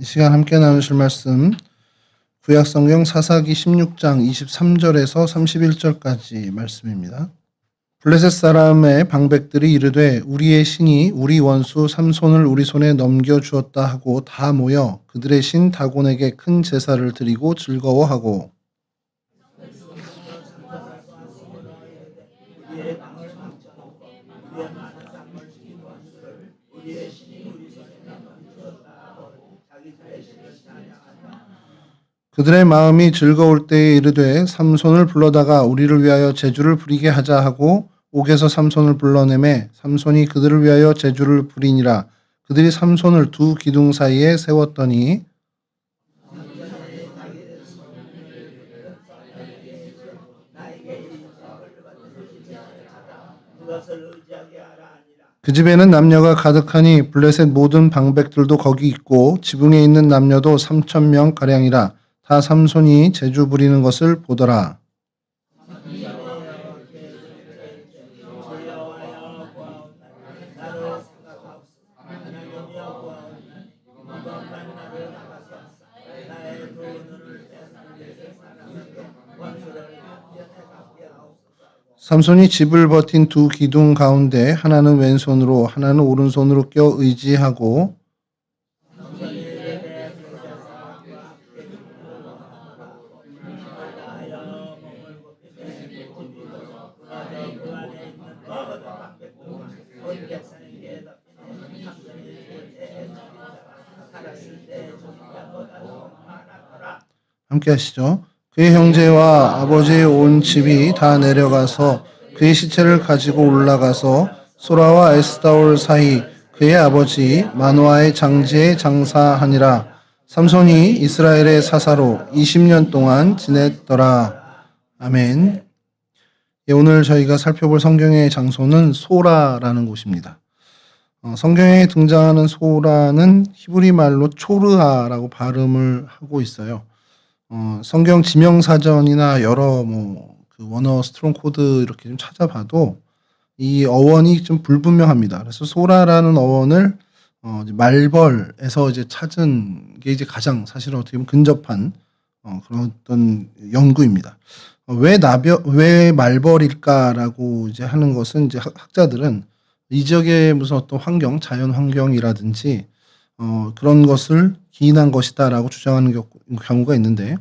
이 시간 함께 나누실 말씀 구약성경 사사기 16장 23절에서 31절까지 말씀입니다. 블레셋 사람의 방백들이 이르되 우리의 신이 우리 원수 삼손을 우리 손에 넘겨주었다 하고 다 모여 그들의 신 다곤에게 큰 제사를 드리고 즐거워하고 그들의 마음이 즐거울 때에 이르되 삼손을 불러다가 우리를 위하여 제주를 부리게 하자 하고 옥에서 삼손을 불러내매 삼손이 그들을 위하여 제주를 부리니라. 그들이 삼손을 두 기둥 사이에 세웠더니 그 집에는 남녀가 가득하니 블레셋 모든 방백들도 거기 있고 지붕에 있는 남녀도 3,000명 가량이라. 다 삼손이 제주 부리는 것을 보더라. 삼손이 집을 버틴 두 기둥 가운데 하나는 왼손으로 하나는 오른손으로 껴 의지하고 함께 하시죠. 그의 형제와 아버지의 온 집이 다 내려가서 그의 시체를 가지고 올라가서 소라와 에스다올 사이 그의 아버지 마노아의 장지에 장사하니라. 삼손이 이스라엘의 사사로 20년 동안 지냈더라. 아멘. 오늘 저희가 살펴볼 성경의 장소는 소라라는 곳입니다. 성경에 등장하는 소라는 히브리 말로 초르하라고 발음을 하고 있어요. 성경 지명사전이나 여러 그 원어 스트롱 코드 이렇게 좀 찾아봐도 이 어원이 좀 불분명합니다. 그래서 소라라는 어원을 말벌에서 이제 찾은 게 이제 가장 사실은 어떻게 보면 근접한 그런 어떤 연구입니다. 왜 말벌일까라고 이제 하는 것은 이제 학자들은 이 지역의 무슨 어떤 환경, 자연 환경이라든지 그런 것을 기인한 것이다라고 주장하는 경우가 있는데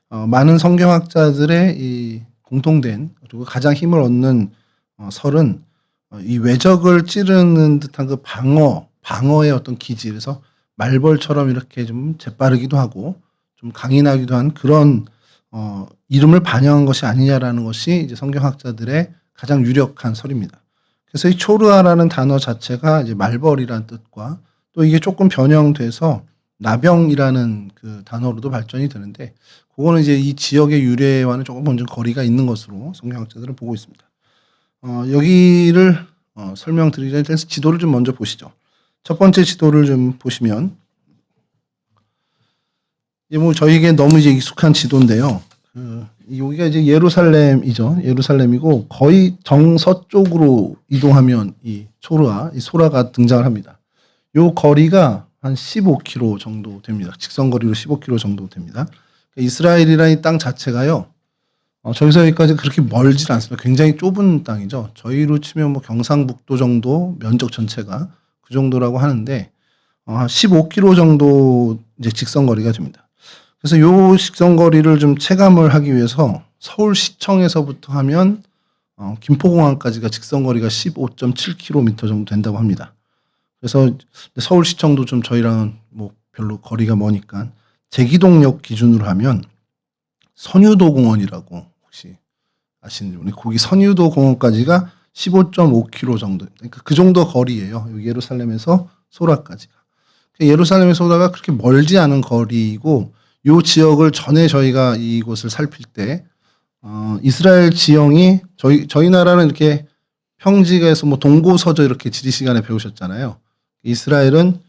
많은 성경학자들의 이 공통된 그리고 가장 힘을 얻는 설은 이 외적을 찌르는 듯한 그 방어의 어떤 기지, 그래서 말벌처럼 이렇게 좀 재빠르기도 하고 좀 강인하기도 한 그런 이름을 반영한 것이 아니냐라는 것이 이제 성경학자들의 가장 유력한 설입니다. 그래서 이 초르아라는 단어 자체가 이제 말벌이라는 뜻과 또 이게 조금 변형돼서 나병이라는 그 단어로도 발전이 되는데 그거는 이제 이 지역의 유래와는 조금 먼저 거리가 있는 것으로 성경학자들은 보고 있습니다. 여기를 설명드리기 전에 지도를 좀 먼저 보시죠. 첫 번째 지도를 좀 보시면 이게 저희에게 너무 이제 익숙한 지도인데요. 여기가 이제 예루살렘이죠. 예루살렘이고 거의 정서쪽으로 이동하면 이 초르아, 이 소라가 등장을 합니다. 요 거리가 한 15km 정도 됩니다. 직선거리로 15km 정도 됩니다. 이스라엘이라는 이 땅 자체가요. 저기서 여기까지 그렇게 멀지 않습니다. 굉장히 좁은 땅이죠. 저희로 치면 경상북도 정도 면적 전체가 그 정도라고 하는데 15km 정도 이제 직선거리가 됩니다. 그래서 요 직선거리를 좀 체감을 하기 위해서 서울시청에서부터 하면 김포공항까지가 직선거리가 15.7km 정도 된다고 합니다. 그래서 서울시청도 좀 저희랑은 별로 거리가 머니까 제기동역 기준으로 하면 선유도 공원이라고 혹시 아시는지 모르겠는데 거기 선유도 공원까지가 15.5km 정도, 그러니까 그 정도 거리예요. 예루살렘에서 소라까지가. 예루살렘에서 소라가 그렇게 멀지 않은 거리이고 이 지역을 전에 저희가 이곳을 살필 때 이스라엘 지형이 저희 나라는 이렇게 평지가에서 동고서저 이렇게 지리 시간에 배우셨잖아요. 이스라엘은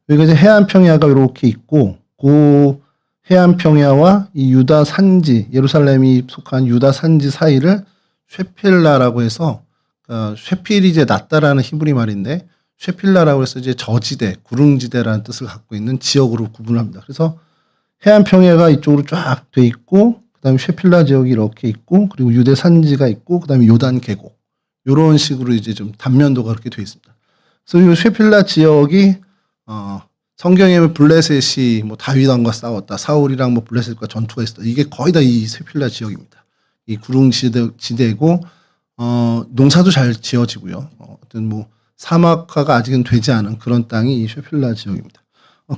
여기가 이제 해안 평야가 이렇게 있고 그 해안 평야와 이 유다 산지, 예루살렘이 속한 유다 산지 사이를 쉐필라라고 해서 쉐필이 이제 낮다라는 히브리 말인데 쉐필라라고 해서 이제 저지대, 구릉지대라는 뜻을 갖고 있는 지역으로 구분합니다. 그래서 해안 평야가 이쪽으로 쫙 돼 있고, 그다음에 쉐필라 지역이 이렇게 있고, 그리고 유대 산지가 있고, 그다음에 요단 계곡 이런 식으로 이제 좀 단면도가 그렇게 돼 있습니다. 그래서 이 쉐필라 지역이 성경에 보면 블레셋이 뭐 다윗왕과 싸웠다, 사울이랑 뭐 블레셋과 전투가 있었다. 이게 거의 다 이 쉐필라 지역입니다. 이 구릉지대고 농사도 잘 지어지고요. 어떤 뭐 사막화가 아직은 되지 않은 그런 땅이 이 쉐필라 지역입니다.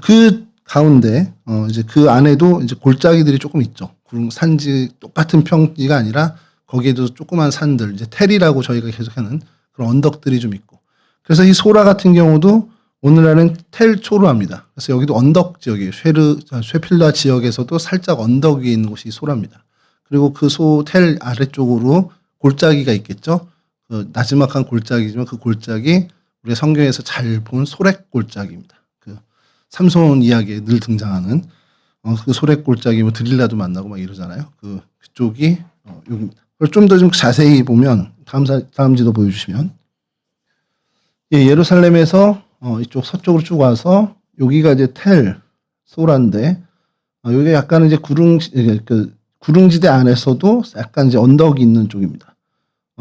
그 가운데 이제 그 안에도 이제 골짜기들이 조금 있죠. 구릉 산지 똑같은 평지가 아니라 거기에도 조그만 산들, 이제 텔이라고 저희가 계속하는 그런 언덕들이 좀 있고. 그래서 이 소라 같은 경우도 오늘날은 텔 초르합니다. 그래서 여기도 언덕 지역이에요. 쉐필라 지역에서도 살짝 언덕 위에 있는 곳이 소라입니다. 그리고 그 텔 아래쪽으로 골짜기가 있겠죠. 그 나지막한 골짜기지만 그 골짜기 우리 성경에서 잘 본 소렉 골짜기입니다. 그 삼손 이야기에 늘 등장하는 그 소렉 골짜기 뭐 드릴라도 만나고 막 이러잖아요. 그쪽이 여기입니다. 그걸 좀 더 좀 자세히 보면 다음 지도 보여주시면 예루살렘에서 이쪽 서쪽으로 쭉 와서 여기가 이제 텔 소라인데 여기 약간 이제 구릉지대 안에서도 약간 이제 언덕이 있는 쪽입니다.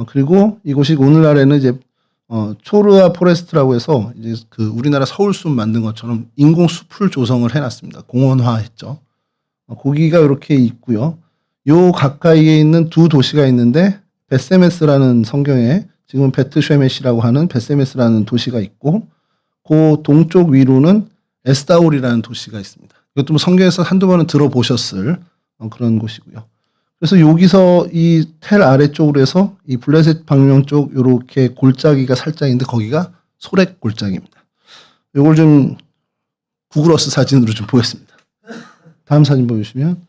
그리고 이곳이 오늘날에는 이제 초르아 포레스트라고 해서 이제 그 우리나라 서울숲 만든 것처럼 인공 숲을 조성을 해놨습니다. 공원화했죠. 거기가 이렇게 있고요. 요 가까이에 있는 두 도시가 있는데 베세메스라는 성경에 지금 베트쉐메시라고 하는 베세메스라는 도시가 있고 그 동쪽 위로는 에스다올이라는 도시가 있습니다. 이것도 뭐 성경에서 한두 번은 들어보셨을 그런 곳이고요. 그래서 여기서 이 텔 아래쪽으로 해서 이 블레셋 방면 쪽 요렇게 골짜기가 살짝 있는데 거기가 소렉 골짜기입니다. 요걸 좀 구글어스 사진으로 좀 보겠습니다. 다음 사진 보여주시면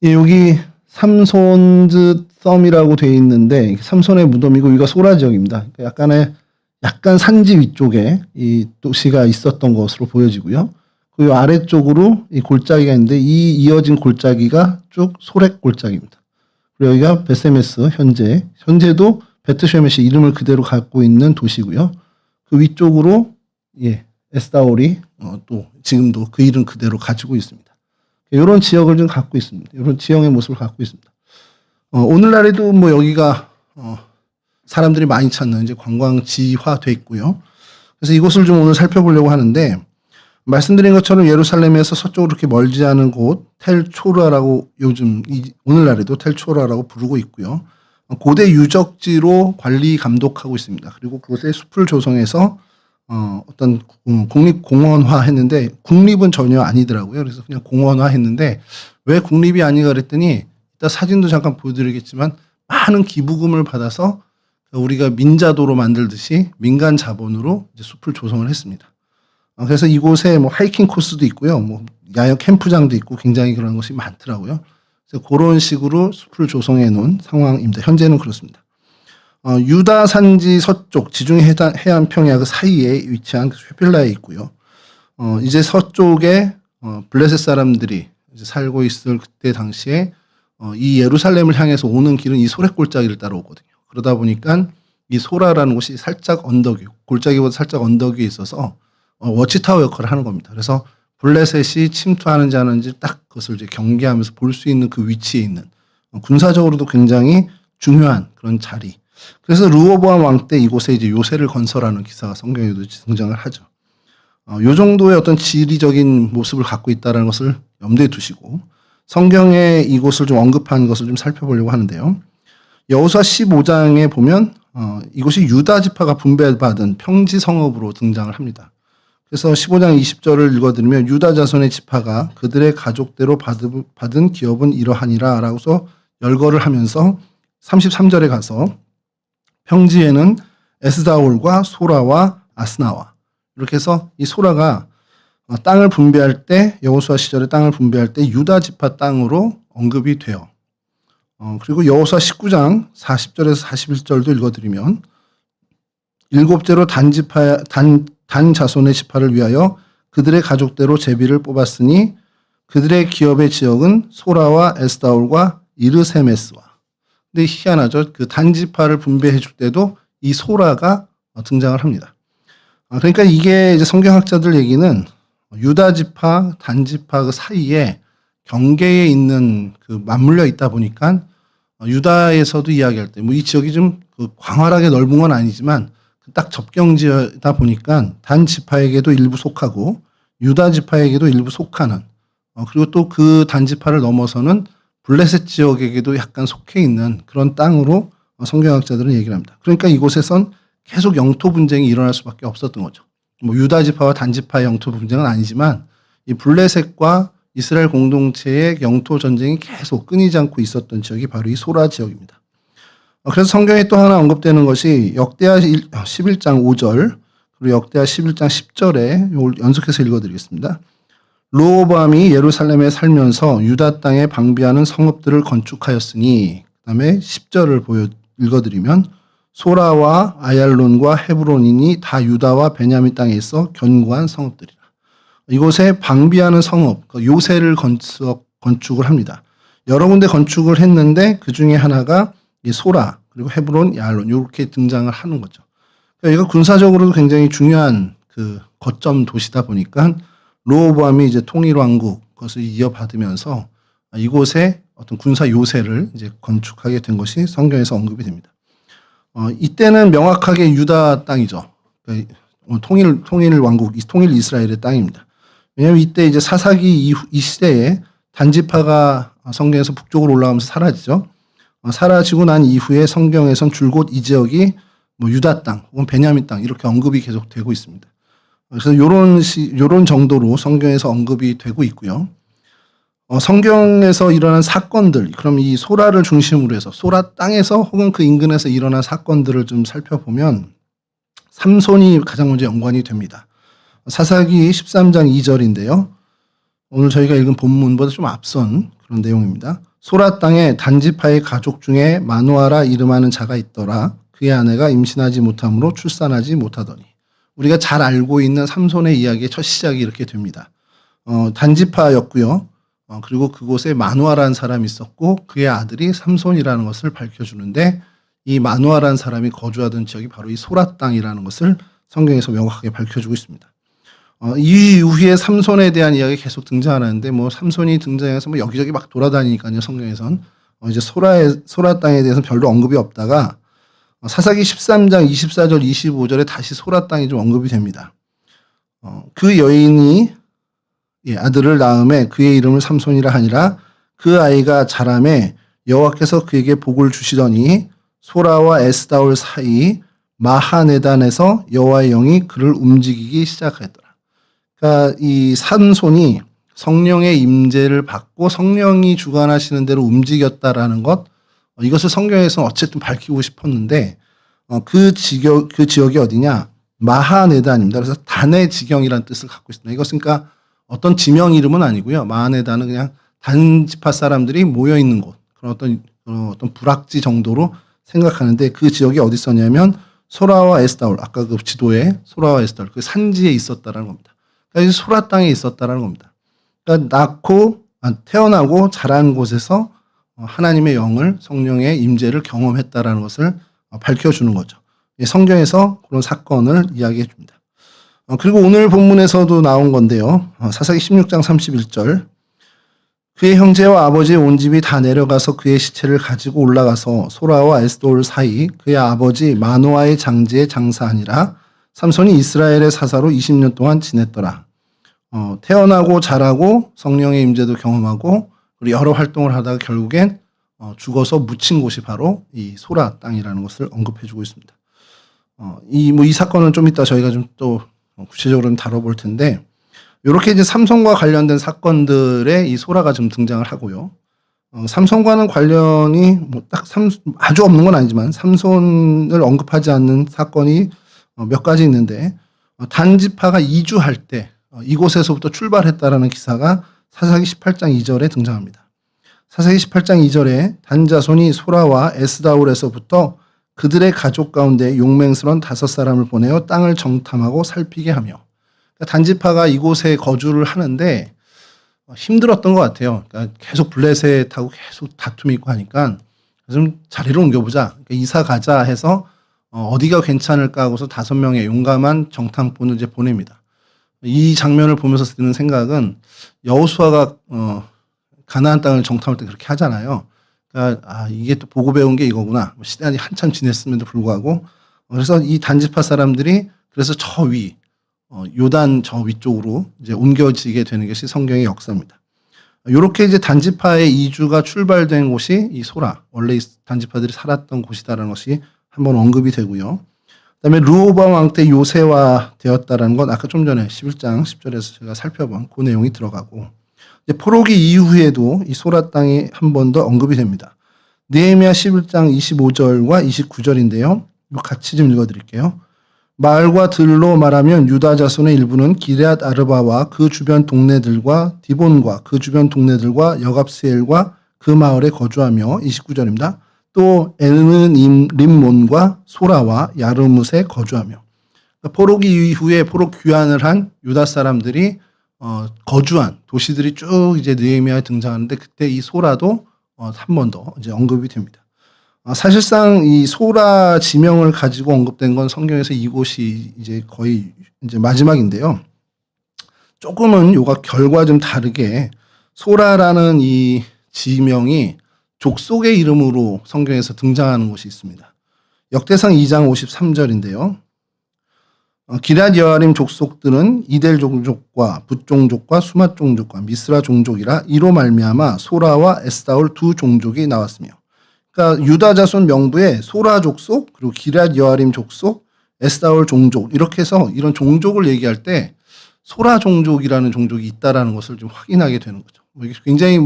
여기 삼손즈 썸이라고 되어 있는데 삼손의 무덤이고 여기가 소라 지역입니다. 약간 산지 위쪽에 이 도시가 있었던 것으로 보여지고요. 그 아래쪽으로 이 골짜기가 있는데 이 이어진 골짜기가 쭉 소렉 골짜기입니다. 그리고 여기가 베세메스 현재도 베트쉐메시 이름을 그대로 갖고 있는 도시고요. 그 위쪽으로 에스다올이 또 지금도 그 이름 그대로 가지고 있습니다. 이런 지역을 좀 갖고 있습니다. 이런 지형의 모습을 갖고 있습니다. 오늘날에도 뭐 여기가 사람들이 많이 찾는 이제 관광지화돼 있고요. 그래서 이곳을 좀 오늘 살펴보려고 하는데 말씀드린 것처럼 예루살렘에서 서쪽으로 그렇게 멀지 않은 곳 텔초라라고 요즘 오늘날에도 텔초라라고 부르고 있고요. 고대 유적지로 관리 감독하고 있습니다. 그리고 그곳에 숲을 조성해서 어떤 국립공원화 했는데 국립은 전혀 아니더라고요. 그래서 그냥 공원화 했는데 왜 국립이 아니가 그랬더니 이따 사진도 잠깐 보여드리겠지만 많은 기부금을 받아서 우리가 민자도로 만들듯이 민간 자본으로 이제 숲을 조성을 했습니다. 그래서 이곳에 뭐 하이킹 코스도 있고요. 뭐 야영 캠프장도 있고 굉장히 그런 것이 많더라고요. 그래서 그런 식으로 숲을 조성해 놓은 상황입니다. 현재는 그렇습니다. 유다 산지 서쪽 지중 해안 평야 그 사이에 위치한 쉐필라에 있고요. 이제 서쪽에 블레셋 사람들이 이제 살고 있을 그때 당시에 이 예루살렘을 향해서 오는 길은 이 소렉 골짜기를 따라오거든요. 그러다 보니까 이 소라라는 곳이 살짝 골짜기보다 살짝 언덕 위에 있어서 워치타워 역할을 하는 겁니다. 그래서 블레셋이 침투하는지 하는지 딱 그것을 이제 경계하면서 볼 수 있는 그 위치에 있는 군사적으로도 굉장히 중요한 그런 자리. 그래서 르호보암 왕 때 이곳에 이제 요새를 건설하는 기사가 성경에도 등장을 하죠. 요 정도의 어떤 지리적인 모습을 갖고 있다는 것을 염두에 두시고 성경에 이곳을 좀 언급한 것을 좀 살펴보려고 하는데요. 여호수아 15장에 보면 이곳이 유다 지파가 분배받은 평지 성읍으로 등장을 합니다. 그래서 15장 20절을 읽어드리면 유다 자손의 지파가 그들의 가족대로 받은 기업은 이러하니라 라고서 열거를 하면서 33절에 가서 평지에는 에스다올과 소라와 아스나와 이렇게 해서 이 소라가 땅을 분배할 때 여호수아 시절에 땅을 분배할 때 유다 지파 땅으로 언급이 돼요. 그리고 여호수아 19장 40절에서 41절도 읽어드리면 일곱째로 단 자손의 지파를 위하여 그들의 가족대로 제비를 뽑았으니 그들의 기업의 지역은 소라와 에스다올과 이르세메스와. 근데 희한하죠. 그 단 지파를 분배해 줄 때도 이 소라가 등장을 합니다. 그러니까 이게 이제 성경학자들 얘기는 유다 지파, 단 지파 그 사이에 경계에 있는 그 맞물려 있다 보니까 유다에서도 이야기할 때 뭐 이 지역이 좀 그 광활하게 넓은 건 아니지만 딱 접경지다 보니까 단 지파에게도 일부 속하고 유다 지파에게도 일부 속하는 그리고 또 그 단 지파를 넘어서는 블레셋 지역에게도 약간 속해 있는 그런 땅으로 성경학자들은 얘기를 합니다. 그러니까 이곳에선 계속 영토 분쟁이 일어날 수밖에 없었던 거죠. 뭐 유다 지파와 단 지파의 영토 분쟁은 아니지만 이 블레셋과 이스라엘 공동체의 영토 전쟁이 계속 끊이지 않고 있었던 지역이 바로 이 소라 지역입니다. 그래서 성경에 또 하나 언급되는 것이 역대하 11장 5절 그리고 역대하 11장 10절에 이걸 연속해서 읽어드리겠습니다. 르호보암이 예루살렘에 살면서 유다 땅에 방비하는 성읍들을 건축하였으니 그 다음에 10절을 읽어드리면 소라와 아얄론과 헤브론이니 다 유다와 베냐민 땅에 있어 견고한 성읍들이라. 이곳에 방비하는 성읍, 요새를 건축을 합니다. 여러 군데 건축을 했는데 그 중에 하나가 이 소라 그리고 헤브론, 야알론 이렇게 등장을 하는 거죠. 그러니까 이거 군사적으로도 굉장히 중요한 그 거점 도시다 보니까 르호보암이 이제 통일 왕국 그것을 이어받으면서 이곳에 어떤 군사 요새를 이제 건축하게 된 것이 성경에서 언급이 됩니다. 이때는 명확하게 유다 땅이죠. 그러니까 통일 왕국, 통일 이스라엘의 땅입니다. 왜냐하면 이때 이제 사사기 이 시대에 단지파가 성경에서 북쪽으로 올라가면서 사라지죠. 사라지고 난 이후에 성경에선 줄곧 이 지역이 뭐 유다 땅 혹은 베냐민 땅 이렇게 언급이 계속 되고 있습니다. 그래서 요런 정도로 성경에서 언급이 되고 있고요. 성경에서 일어난 사건들, 그럼 이 소라를 중심으로 해서 소라 땅에서 혹은 그 인근에서 일어난 사건들을 좀 살펴보면 삼손이 가장 먼저 연관이 됩니다. 사사기 13장 2절인데요. 오늘 저희가 읽은 본문보다 좀 앞선 그런 내용입니다. 소라 땅에 단지파의 가족 중에 마누아라 이름하는 자가 있더라. 그의 아내가 임신하지 못함으로 출산하지 못하더니. 우리가 잘 알고 있는 삼손의 이야기의 첫 시작이 이렇게 됩니다. 단지파였고요. 그리고 그곳에 마누아라는 사람이 있었고 그의 아들이 삼손이라는 것을 밝혀주는데 이 마누아라는 사람이 거주하던 지역이 바로 이 소라 땅이라는 것을 성경에서 명확하게 밝혀주고 있습니다. 이 이후에 삼손에 대한 이야기 계속 등장하는데 뭐 삼손이 등장해서 뭐 여기저기 막 돌아다니니까요. 성경에선 이제 소라 땅에 대해서는 별로 언급이 없다가 사사기 13장 24절 25절에 다시 소라 땅이 좀 언급이 됩니다. 그 여인이 아들을 낳음에 그의 이름을 삼손이라 하니라. 그 아이가 자라매 여호와께서 그에게 복을 주시더니 소라와 에스다올 사이 마하네단에서 여호와의 영이 그를 움직이기 시작했더라. 그러니까 이 삼손이 성령의 임재를 받고 성령이 주관하시는 대로 움직였다라는 것, 이것을 성경에서는 어쨌든 밝히고 싶었는데 그 지역이 어디냐? 마하네단입니다. 그래서 단의 지경이라는 뜻을 갖고 있습니다. 이것은 그러니까 어떤 지명 이름은 아니고요. 마하네단은 그냥 단지파 사람들이 모여 있는 곳, 그런 어떤 불악지 정도로 생각하는데 그 지역이 어디 있었냐면 소라와 에스다올, 아까 그 지도에 소라와 에스다올 그 산지에 있었다라는 겁니다. 그러니까 소라 땅에 있었다라는 겁니다. 그러니까 태어나고 자란 곳에서 하나님의 영을 성령의 임재를 경험했다라는 것을 밝혀주는 거죠. 성경에서 그런 사건을 이야기해 줍니다. 그리고 오늘 본문에서도 나온 건데요. 사사기 16장 31절 그의 형제와 아버지의 온 집이 다 내려가서 그의 시체를 가지고 올라가서 소라와 에스돌 사이 그의 아버지 마노아의 장지에 장사하니라. 삼손이 이스라엘의 사사로 20년 동안 지냈더라. 태어나고 자라고 성령의 임재도 경험하고 그리고 여러 활동을 하다가 결국엔 죽어서 묻힌 곳이 바로 이 소라 땅이라는 것을 언급해주고 있습니다. 이 사건은 좀 이따 저희가 좀 또 구체적으로 다뤄볼 텐데, 이렇게 이제 삼손과 관련된 사건들에 이 소라가 좀 등장을 하고요. 삼손과는 관련이 아주 없는 건 아니지만 삼손을 언급하지 않는 사건이 몇 가지 있는데, 단지파가 이주할 때 이곳에서부터 출발했다라는 기사가 사사기 18장 2절에 등장합니다. 사사기 18장 2절에 단자손이 소라와 에스다올에서부터 그들의 가족 가운데 용맹스러운 5사람을 보내어 땅을 정탐하고 살피게 하며, 그러니까 단지파가 이곳에 거주를 하는데 힘들었던 것 같아요. 그러니까 계속 블레셋하고 계속 다툼이 있고 하니까 좀 자리를 옮겨보자. 그러니까 이사 가자 해서 어디가 괜찮을까 하고서 5명의 용감한 정탐꾼을 이제 보냅니다. 이 장면을 보면서 드는 생각은 여호수아가 가나안 땅을 정탐할 때 그렇게 하잖아요. 그러니까 이게 또 보고 배운 게 이거구나. 시간이 한참 지냈음에도 불구하고 그래서 이 단지파 사람들이 그래서 저 위, 요단 저 위쪽으로 이제 옮겨지게 되는 것이 성경의 역사입니다. 이렇게 이제 단지파의 이주가 출발된 곳이 이 소라, 원래 이 단지파들이 살았던 곳이다라는 것이 한번 언급이 되고요. 그다음에 르호보암 왕 때 요새화 되었다라는 건 아까 좀 전에 11장 10절에서 제가 살펴본 그 내용이 들어가고, 이제 포로기 이후에도 이 소라 땅이 한 번 더 언급이 됩니다. 느헤미야 11장 25절과 29절인데요. 이거 같이 좀 읽어드릴게요. 말과 들로 말하면 유다 자손의 일부는 기럇 아르바와 그 주변 동네들과 디본과 그 주변 동네들과 여갑스엘과 그 마을에 거주하며 29절입니다. 또 엘는 림몬과 소라와 야르뭇에 거주하며, 포로기 이후에 포로 귀환을 한 유다 사람들이 거주한 도시들이 쭉 이제 느헤미야에 등장하는데 그때 이 소라도 한 번 더 이제 언급이 됩니다. 사실상 이 소라 지명을 가지고 언급된 건 성경에서 이곳이 이제 거의 이제 마지막인데요. 조금은 요가 결과 좀 다르게 소라라는 이 지명이 족속의 이름으로 성경에서 등장하는 곳이 있습니다. 역대상 2장 53절인데요. 기럇 여아림 족속들은 이델 종족과 붓 종족과 수맛 종족과 미스라 종족이라 이로 말미암아 소라와 에스다올 두 종족이 나왔으며, 그러니까 유다 자손 명부에 소라 족속 그리고 기럇 여아림 족속 에스다올 종족 이렇게 해서 이런 종족을 얘기할 때 소라 종족이라는 종족이 있다라는 것을 좀 확인하게 되는 거죠. 이게 굉장히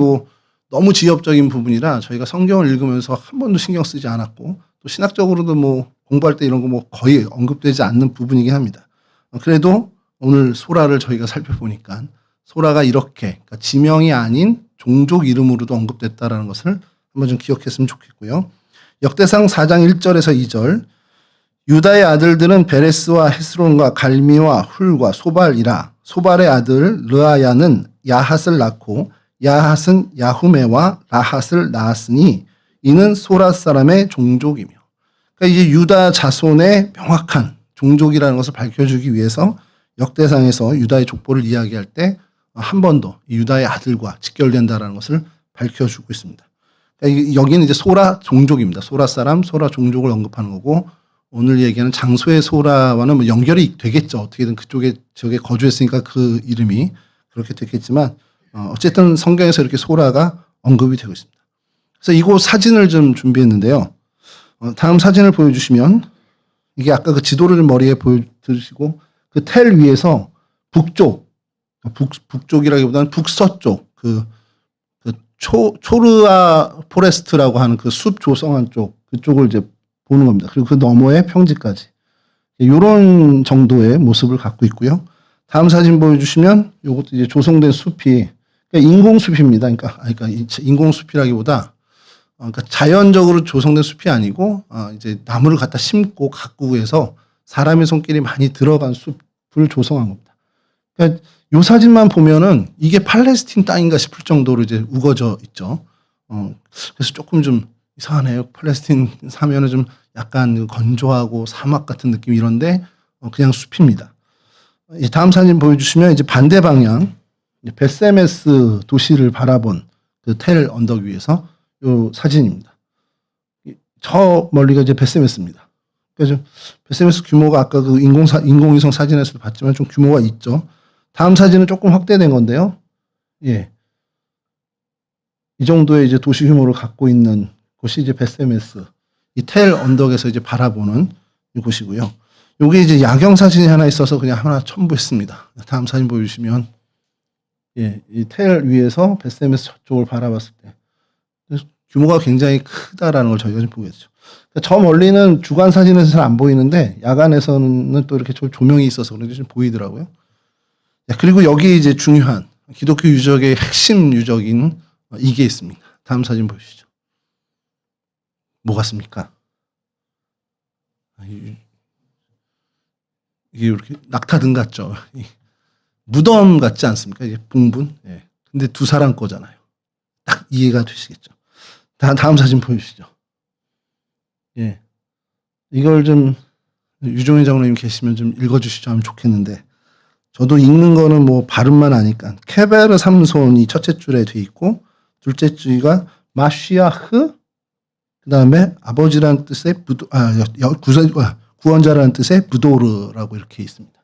너무 지엽적인 부분이라 저희가 성경을 읽으면서 한 번도 신경 쓰지 않았고 또 신학적으로도 공부할 때 이런 거 거의 언급되지 않는 부분이긴 합니다. 그래도 오늘 소라를 저희가 살펴보니까 소라가 이렇게 그러니까 지명이 아닌 종족 이름으로도 언급됐다라는 것을 한번 좀 기억했으면 좋겠고요. 역대상 4장 1절에서 2절, 유다의 아들들은 베레스와 헤스론과 갈미와 훌과 소발이라. 소발의 아들 르아야는 야핫을 낳고 야핫은 야후메와 라핫을 낳았으니 이는 소라 사람의 종족이며. 그러니까 이제 유다 자손의 명확한 종족이라는 것을 밝혀주기 위해서 역대상에서 유다의 족보를 이야기할 때 한 번 더 유다의 아들과 직결된다라는 것을 밝혀주고 있습니다. 그러니까 여기는 이제 소라 종족입니다. 소라 사람, 소라 종족을 언급하는 거고, 오늘 얘기하는 장소의 소라와는 연결이 되겠죠. 어떻게든 그쪽에 저게 거주했으니까 그 이름이 그렇게 됐겠지만 어쨌든 성경에서 이렇게 소라가 언급이 되고 있습니다. 그래서 이곳 사진을 좀 준비했는데요. 다음 사진을 보여주시면, 이게 아까 그 지도를 좀 머리에 보여드리시고 그 텔 위에서 북쪽이라기보다는 북서쪽 초르아 포레스트라고 하는 그 숲 조성한 쪽, 그쪽을 이제 보는 겁니다. 그리고 그 너머에 평지까지. 이런 정도의 모습을 갖고 있고요. 다음 사진 보여주시면 이것도 이제 조성된 숲이, 그러니까 인공숲입니다. 그러니까 인공숲이라기보다 그러니까 자연적으로 조성된 숲이 아니고 이제 나무를 갖다 심고 가꾸고 해서 사람의 손길이 많이 들어간 숲을 조성한 겁니다. 그러니까 이 사진만 보면은 이게 팔레스틴 땅인가 싶을 정도로 이제 우거져 있죠. 그래서 조금 좀 이상하네요. 팔레스틴 사면은 좀 약간 건조하고 사막 같은 느낌 이런데 그냥 숲입니다. 다음 사진 보여주시면 이제 반대 방향 베세메스 도시를 바라본 그 텔 언덕 위에서 이 사진입니다. 저 멀리가 이제 베세메스입니다. 그래서 베세메스 규모가 아까 그 인공위성 사진에서도 봤지만 좀 규모가 있죠. 다음 사진은 조금 확대된 건데요. 예. 이 정도의 이제 도시 규모를 갖고 있는 곳이 이제 베세메스. 이 텔 언덕에서 이제 바라보는 곳이고요. 여기 이제 야경 사진이 하나 있어서 그냥 하나 첨부했습니다. 다음 사진 보여주시면, 예, 이 텔 위에서 베세메스 저쪽을 바라봤을 때 규모가 굉장히 크다라는 걸 저희가 좀 보겠죠. 저 멀리는 주간 사진에서 잘 안 보이는데 야간에서는 또 이렇게 조명이 있어서 그런지 좀 보이더라고요. 그리고 여기 이제 중요한 기독교 유적의 핵심 유적인 이게 있습니다. 다음 사진 보시죠. 뭐 같습니까? 이게 이렇게 낙타등 같죠. 무덤 같지 않습니까? 이게 봉분. 예. 근데 두 사람 거잖아요. 딱 이해가 되시겠죠. 다음 사진 보여주시죠. 예. 이걸 좀 유종희 장로님 계시면 좀 읽어주시면 좋겠는데, 저도 읽는 거는 뭐 발음만 아니까 케베르 삼손이 첫째 줄에 돼 있고 둘째 줄가 마시아흐, 그 다음에 아버지라는 뜻의 구원자라는 뜻의 부도르라고 이렇게 있습니다.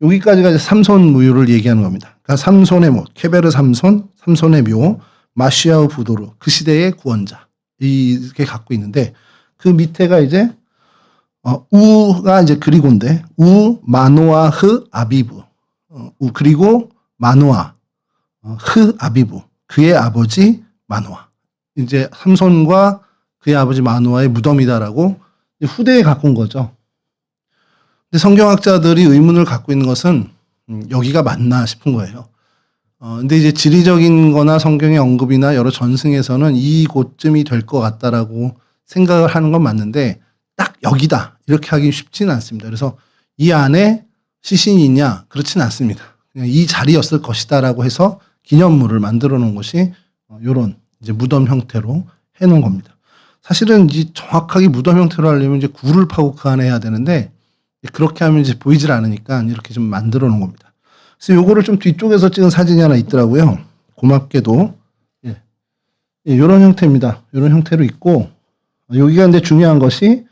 여기까지가 이제 삼손 무효를 얘기하는 겁니다. 그러니까 삼손의 뭐 케베르 삼손, 삼손의 묘, 마시아흐 부도르, 그 시대의 구원자 이렇게 갖고 있는데, 그 밑에가 이제 우가 이제 그리고인데 우 마노아 흐 아비브, 우 그리고 마노아 흐 아비브, 그의 아버지 마노아, 이제 삼손과 그의 아버지 마노아의 무덤이다라고 후대에 갖고 온 거죠. 근데 성경학자들이 의문을 갖고 있는 것은 여기가 맞나 싶은 거예요. 근데 이제 지리적인 거나 성경의 언급이나 여러 전승에서는 이곳쯤이 될 것 같다라고 생각을 하는 건 맞는데, 딱 여기다 이렇게 하기 쉽지는 않습니다. 그래서 이 안에 시신이 있냐? 그렇지는 않습니다. 그냥 이 자리였을 것이다라고 해서 기념물을 만들어 놓은 것이 이런 이제 무덤 형태로 해 놓은 겁니다. 사실은 이제 정확하게 무덤 형태로 하려면 이제 굴을 파고 그 안에 해야 되는데, 그렇게 하면 이제 보이질 않으니까 이렇게 좀 만들어 놓은 겁니다. 그래서 요거를 좀 뒤쪽에서 찍은 사진이 하나 있더라고요. 고맙게도. 이런 형태입니다. 이런 형태로 있고, 여기가 근데 중요한 것이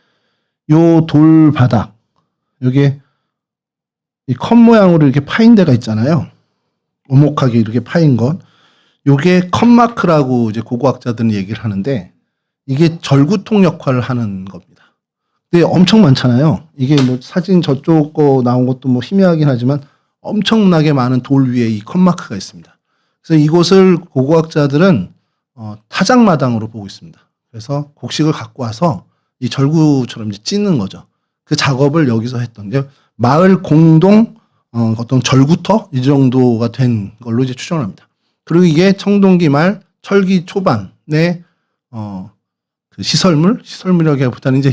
요 돌바닥, 여기에 이 컵 모양으로 이렇게 파인 데가 있잖아요. 오목하게 이렇게 파인 것. 요게 컵마크라고 이제 고고학자들은 얘기를 하는데, 이게 절구통 역할을 하는 겁니다. 근데 엄청 많잖아요. 이게 뭐 사진 저쪽 거 나온 것도 뭐 희미하긴 하지만 엄청나게 많은 돌 위에 이 컵마크가 있습니다. 그래서 이곳을 고고학자들은 타작마당으로 보고 있습니다. 그래서 곡식을 갖고 와서 이 절구처럼 이제 찢는 거죠. 그 작업을 여기서 했던 게 마을 공동 어떤 절구터 이 정도가 된 걸로 이제 추정합니다. 그리고 이게 청동기 말 철기 초반에 그 시설물이라기보다는 이제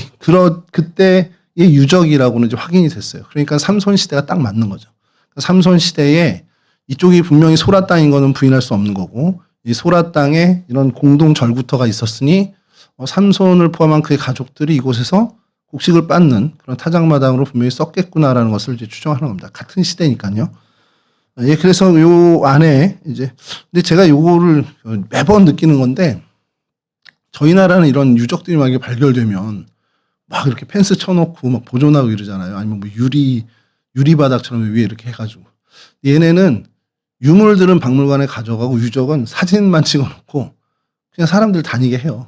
그때의 유적이라고는 이제 확인이 됐어요. 그러니까 삼손 시대가 딱 맞는 거죠. 삼손 시대에 이쪽이 분명히 소라 땅인 거는 부인할 수 없는 거고, 이 소라 땅에 이런 공동 절구터가 있었으니 삼손을 포함한 그의 가족들이 이곳에서 곡식을 빻는 그런 타작마당으로 분명히 썼겠구나라는 것을 이제 추정하는 겁니다. 같은 시대니까요. 예, 그래서 요 안에 이제, 근데 제가 요거를 매번 느끼는 건데, 저희 나라는 이런 유적들이 막 발견되면 막 이렇게 펜스 쳐놓고 막 보존하고 이러잖아요. 아니면 뭐 유리바닥처럼 위에 이렇게 해가지고. 얘네는 유물들은 박물관에 가져가고 유적은 사진만 찍어놓고 그냥 사람들 다니게 해요.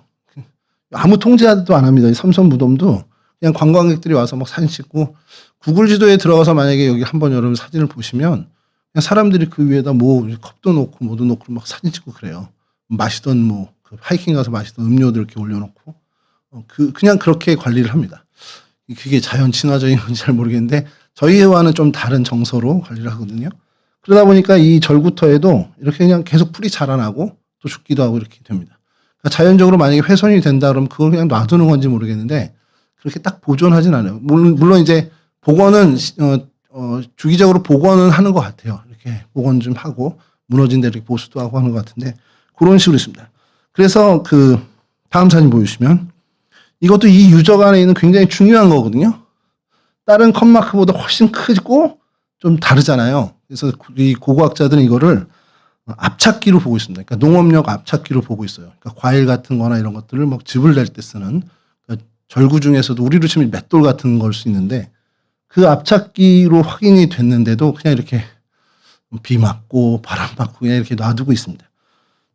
아무 통제도 안 합니다. 이 삼손 무덤도 그냥 관광객들이 와서 막 사진 찍고, 구글 지도에 들어가서 만약에 여기 한번 여러분 사진을 보시면 그냥 사람들이 그 위에다 뭐 컵도 놓고 뭐도 놓고 막 사진 찍고 그래요. 마시던 뭐 그 하이킹 가서 마시던 음료들 이렇게 올려놓고 그냥 그렇게 관리를 합니다. 그게 자연 친화적인 건지 잘 모르겠는데 저희와는 좀 다른 정서로 관리를 하거든요. 그러다 보니까 이 절구터에도 이렇게 그냥 계속 풀이 자라나고 또 죽기도 하고 이렇게 됩니다. 그러니까 자연적으로 만약에 훼손이 된다 그러면 그걸 그냥 놔두는 건지 모르겠는데 그렇게 딱 보존하진 않아요. 물론 이제 복원은 주기적으로 복원은 하는 것 같아요. 이렇게 복원 좀 하고 무너진 데 이렇게 보수도 하고 하는 것 같은데 그런 식으로 있습니다. 그래서 그 다음 사진 보여주시면 이것도 이 유적 안에 있는 굉장히 중요한 거거든요. 다른 컵마크보다 훨씬 크고 좀 다르잖아요. 그래서 이 고고학자들은 이거를 압착기로 보고 있습니다. 그러니까 농업용 압착기로 보고 있어요. 그러니까 과일 같은 거나 이런 것들을 막 즙을 낼 때 쓰는, 그러니까 절구 중에서도 우리로 치면 맷돌 같은 걸 수 있는데 그 압착기로 확인이 됐는데도 그냥 이렇게 비 맞고 바람 맞고 그냥 이렇게 놔두고 있습니다.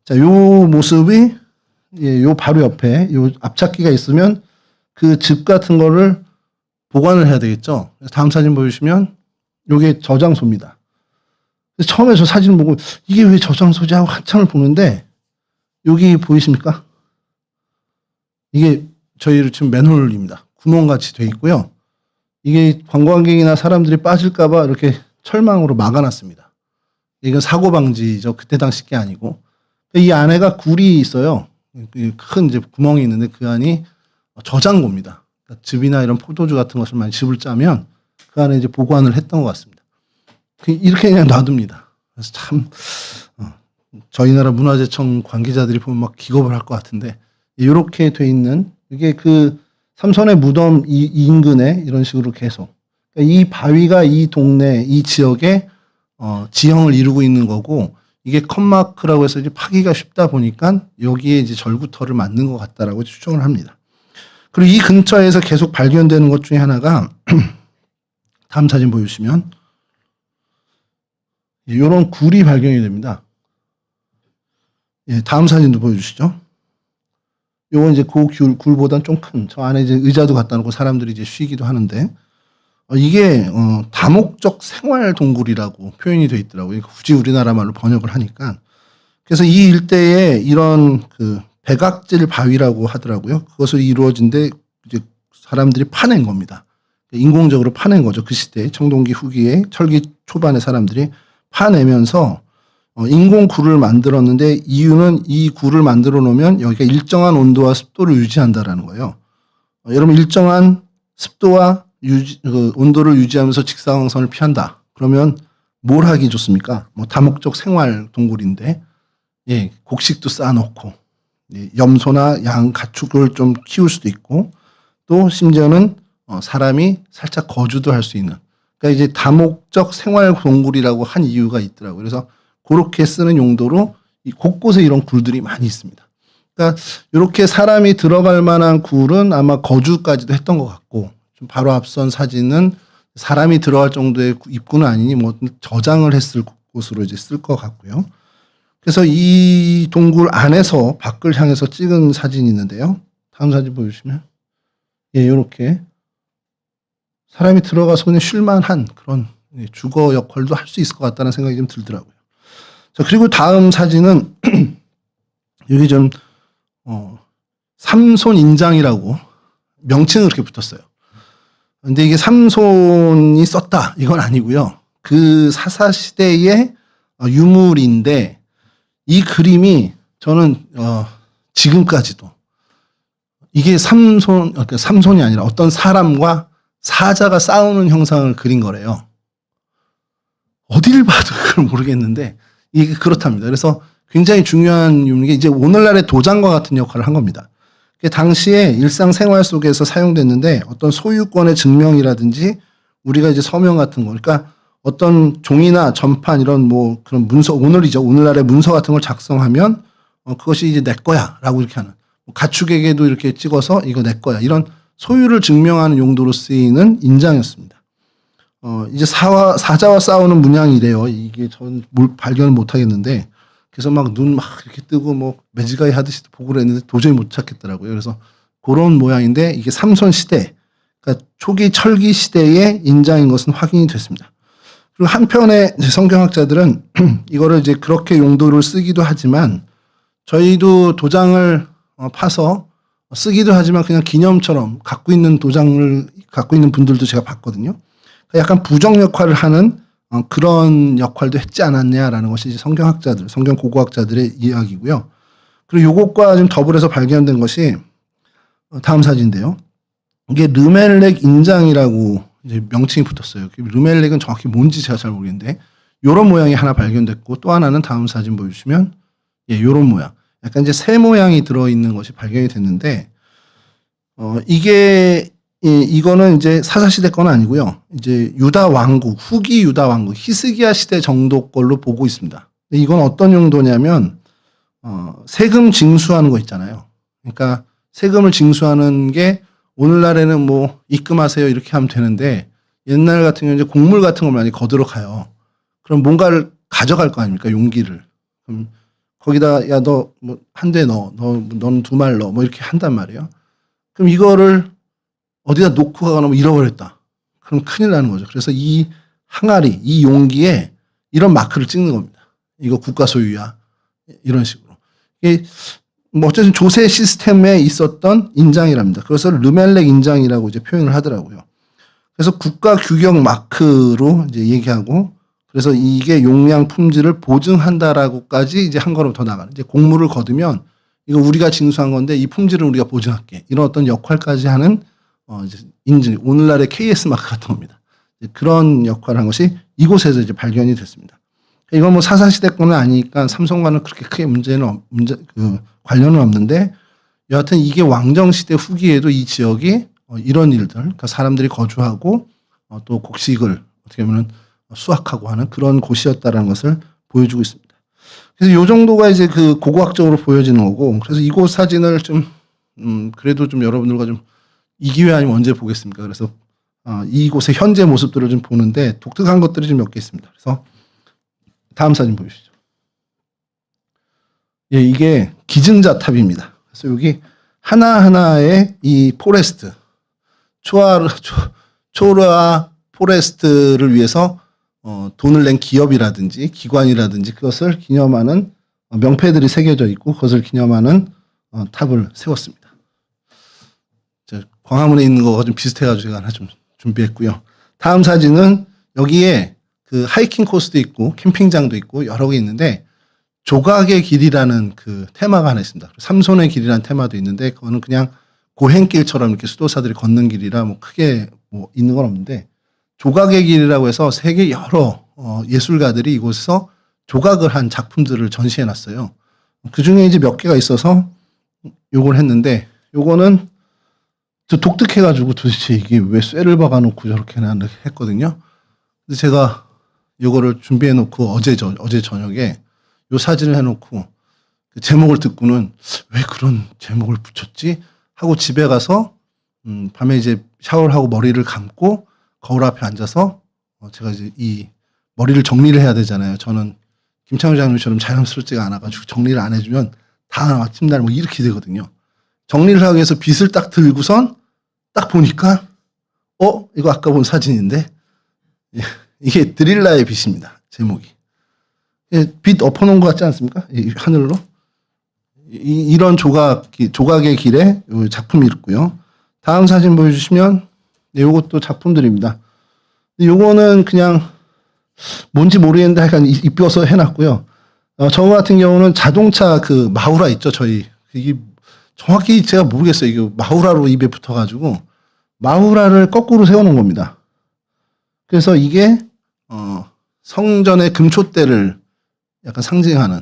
자, 요 모습이 요 바로 옆에 요 압착기가 있으면 그 즙 같은 거를 보관을 해야 되겠죠. 다음 사진 보여주시면 요게 저장소입니다. 처음에 저 사진 보고 이게 왜 저장소지 하고 한참을 보는데 여기 보이십니까? 이게 저희 지금 맨홀입니다. 구멍같이 돼 있고요. 이게 관광객이나 사람들이 빠질까봐 이렇게 철망으로 막아놨습니다. 이건 사고 방지죠. 그때 당시 게 아니고. 이 안에가 굴이 있어요. 큰 이제 구멍이 있는데 그 안이 저장고입니다. 그러니까 즙이나 이런 포도주 같은 것을 많이 즙을 짜면 그 안에 이제 보관을 했던 것 같습니다. 이렇게 그냥 놔둡니다. 그래서 참 저희 나라 문화재청 관계자들이 보면 막 기겁을 할 것 같은데 이렇게 돼 있는 이게 그 삼손의 무덤 이 인근에 이런 식으로 계속 그러니까 이 바위가 이 동네 이 지역에 지형을 이루고 있는 거고 이게 컷마크라고 해서 이제 파기가 쉽다 보니까 여기에 이제 절구터를 만든 것 같다라고 추정을 합니다. 그리고 이 근처에서 계속 발견되는 것 중에 하나가 다음 사진 보여주시면 이런 굴이 발견이 됩니다. 예, 다음 사진도 보여주시죠. 요건 이제 그 굴보다는 좀 큰, 저 안에 이제 의자도 갖다 놓고 사람들이 이제 쉬기도 하는데, 이게, 다목적 생활 동굴이라고 표현이 되어 있더라고요. 굳이 우리나라 말로 번역을 하니까. 그래서 이 일대에 이런 그 백악질 바위라고 하더라고요. 그것을 이루어진데 이제 사람들이 파낸 겁니다. 인공적으로 파낸 거죠. 그 시대에 청동기 후기에 철기 초반에 사람들이 파내면서 인공 굴을 만들었는데 이유는 이 굴을 만들어 놓으면 여기가 일정한 온도와 습도를 유지한다라는 거예요. 여러분 일정한 습도와 온도를 유지하면서 직사광선을 피한다. 그러면 뭘 하기 좋습니까? 뭐 다목적 생활 동굴인데 예, 곡식도 쌓아놓고 예, 염소나 양 가축을 좀 키울 수도 있고 또 심지어는 사람이 살짝 거주도 할 수 있는 그러니까 이제 다목적 생활 동굴이라고 한 이유가 있더라고요. 그래서 그렇게 쓰는 용도로 곳곳에 이런 굴들이 많이 있습니다. 그러니까 이렇게 사람이 들어갈 만한 굴은 아마 거주까지도 했던 것 같고 좀 바로 앞선 사진은 사람이 들어갈 정도의 입구는 아니니 뭐 저장을 했을 곳으로 이제 쓸 것 같고요. 그래서 이 동굴 안에서 밖을 향해서 찍은 사진이 있는데요. 다음 사진 보여주시면 예, 이렇게 사람이 들어가서 그냥 쉴만한 그런 주거 역할도 할 수 있을 것 같다는 생각이 좀 들더라고요. 자, 그리고 다음 사진은 여기 좀 삼손 인장이라고 명칭은 그렇게 붙었어요. 근데 이게 삼손이 썼다 이건 아니고요. 그 사사 시대의 유물인데 이 그림이 저는 지금까지도 이게 삼손이 아니라 어떤 사람과 사자가 싸우는 형상을 그린 거래요. 어딜 봐도 그걸 모르겠는데 이게 그렇답니다. 그래서 굉장히 중요한 유물이 이제 오늘날의 도장과 같은 역할을 한 겁니다. 당시에 일상생활 속에서 사용됐는데 어떤 소유권의 증명이라든지 우리가 이제 서명 같은 거, 그러니까 어떤 종이나 전판 이런 뭐 그런 문서, 오늘날의 문서 같은 걸 작성하면 그것이 이제 내 거야라고 이렇게 하는 가축에게도 이렇게 찍어서 이거 내 거야 이런 소유를 증명하는 용도로 쓰이는 인장이었습니다. 이제 사자와 싸우는 문양이래요. 이게 전 발견을 못 하겠는데 그래서 막 눈 막 이렇게 뜨고 뭐 매지가이 하듯이 보고 그랬는데 도저히 못 찾겠더라고요. 그래서 그런 모양인데 이게 삼손 시대, 그러니까 초기 철기 시대의 인장인 것은 확인이 됐습니다. 그리고 한편에 성경학자들은 이거를 이제 그렇게 용도를 쓰기도 하지만 저희도 도장을 파서 쓰기도 하지만 그냥 기념처럼 갖고 있는 도장을 갖고 있는 분들도 제가 봤거든요. 약간 부정 역할을 하는 그런 역할도 했지 않았냐라는 것이 이제 성경학자들, 성경 고고학자들의 이야기고요. 그리고 이것과 좀 더불어서 발견된 것이 다음 사진인데요. 이게 르멜렉 인장이라고 이제 명칭이 붙었어요. 르멜렉은 정확히 뭔지 제가 잘 모르겠는데 이런 모양이 하나 발견됐고 또 하나는 다음 사진 보여주시면 예, 이런 모양. 약간 이제 새 모양이 들어있는 것이 발견이 됐는데 이거는 이제 사사시대 건 아니고요. 이제 유다 왕국, 후기 유다 왕국, 히스기야 시대 정도 걸로 보고 있습니다. 근데 이건 어떤 용도냐면, 세금 징수하는 거 있잖아요. 그러니까 세금을 징수하는 게 오늘날에는 뭐 입금하세요 이렇게 하면 되는데 옛날 같은 경우는 이제 곡물 같은 걸 많이 거들어 가요. 그럼 뭔가를 가져갈 거 아닙니까? 용기를. 그럼 거기다 야, 너 뭐 한 대 넣어. 너는 두 말 넣어. 뭐 이렇게 한단 말이에요. 그럼 이거를 어디다 놓고 가거나 뭐 잃어버렸다. 그럼 큰일 나는 거죠. 그래서 이 항아리, 이 용기에 이런 마크를 찍는 겁니다. 이거 국가 소유야. 이런 식으로. 이게 뭐 어쨌든 조세 시스템에 있었던 인장이랍니다. 그래서 르멜렉 인장이라고 이제 표현을 하더라고요. 그래서 국가 규격 마크로 이제 얘기하고 그래서 이게 용량 품질을 보증한다라고까지 이제 한 걸음 더 나가는. 이제 곡물을 거두면 이거 우리가 징수한 건데 이 품질은 우리가 보증할게. 이런 어떤 역할까지 하는 이제 인증, 오늘날의 KS 마크 같은 겁니다. 그런 역할을 한 것이 이곳에서 이제 발견이 됐습니다. 이건 뭐 사사시대 거는 아니니까 삼성과는 그렇게 크게 관련은 없는데 여하튼 이게 왕정시대 후기에도 이 지역이 이런 일들, 그러니까 사람들이 거주하고 또 곡식을 어떻게 보면 수확하고 하는 그런 곳이었다라는 것을 보여주고 있습니다. 그래서 이 정도가 이제 그 고고학적으로 보여지는 거고, 그래서 이곳 사진을 좀 그래도 좀 여러분들과 좀 이 기회 아니면 언제 보겠습니까? 그래서 이곳의 현재 모습들을 좀 보는데 독특한 것들이 좀 몇 개 있습니다. 그래서 다음 사진 보여주시죠. 예, 이게 기증자탑입니다. 그래서 여기 하나하나의 이 포레스트, 초르아 포레스트를 위해서 돈을 낸 기업이라든지 기관이라든지 그것을 기념하는 명패들이 새겨져 있고 그것을 기념하는 탑을 세웠습니다. 광화문에 있는 거가 좀 비슷해가지고 제가 하나 좀 준비했고요. 다음 사진은 여기에 그 하이킹 코스도 있고 캠핑장도 있고 여러 개 있는데 조각의 길이라는 그 테마가 하나 있습니다. 삼손의 길이라는 테마도 있는데 그거는 그냥 고행길처럼 이렇게 수도사들이 걷는 길이라 뭐 크게 뭐 있는 건 없는데 조각의 길이라고 해서 세계 여러 예술가들이 이곳에서 조각을 한 작품들을 전시해 놨어요. 그 중에 이제 몇 개가 있어서 요걸 했는데 요거는 저 독특해가지고 도대체 이게 왜 쇠를 박아놓고 저렇게 했거든요. 그래서 제가 요거를 준비해 놓고 어제 저녁에 요 사진을 해놓고 그 제목을 듣고는 왜 그런 제목을 붙였지? 하고 집에 가서 밤에 이제 샤워를 하고 머리를 감고 거울 앞에 앉아서 제가 이제 이 머리를 정리를 해야 되잖아요. 저는 김창호 장님처럼 자연스럽지가 않아가지고 정리를 안 해주면 다음 아침날 뭐 이렇게 되거든요. 정리를 하기 위해서 빗을 딱 들고선 딱 보니까 이거 아까 본 사진인데 이게 드릴라의 빛입니다. 제목이. 빛 엎어놓은 것 같지 않습니까? 이 하늘로. 이런 조각의 길에 작품이 있고요. 다음 사진 보여주시면 이것도 작품들입니다. 요거는 그냥 뭔지 모르겠는데 약간 입혀서 해놨고요. 저 같은 경우는 자동차 그 마우라 있죠, 저희. 이게 정확히 제가 모르겠어요. 이게 마우라로 입에 붙어가지고 마우라를 거꾸로 세워놓은 겁니다. 그래서 이게 성전의 금초대를 약간 상징하는.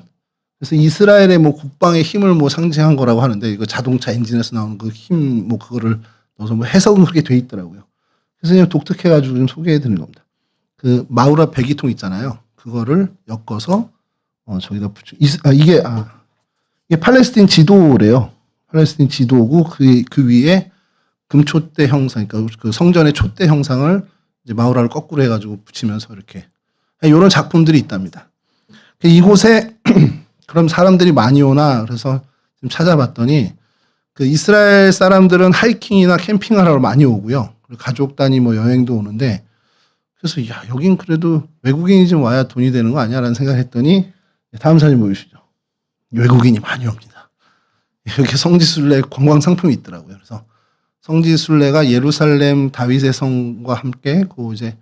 그래서 이스라엘의 뭐 국방의 힘을 뭐 상징한 거라고 하는데 이거 자동차 엔진에서 나오는 그 힘 뭐 그거를 넣어서 뭐 해석은 그렇게 돼 있더라고요. 그래서 그냥 독특해가지고 좀 소개해 드리는 겁니다. 그 마우라 배기통 있잖아요. 그거를 엮어서 저기다 붙여. 이게 팔레스틴 지도래요. 팔레스틴 지도고 그 위에 금초대 형상, 그러니까 그 성전의 촛대 형상을 이제 마우라를 거꾸로 해가지고 붙이면서 이렇게 이런 작품들이 있답니다. 이곳에 그럼 사람들이 많이 오나 그래서 좀 찾아봤더니 그 이스라엘 사람들은 하이킹이나 캠핑을 하러 많이 오고요. 그리고 가족 단위 뭐 여행도 오는데 그래서 야 여긴 그래도 외국인이 좀 와야 돈이 되는 거 아니야라는 생각을 했더니 다음 사진 보여주시죠. 외국인이 많이 옵니다. 여기 성지순례 관광 상품이 있더라고요. 그래서 성지순례가 예루살렘 다윗의 성과 함께 그 이제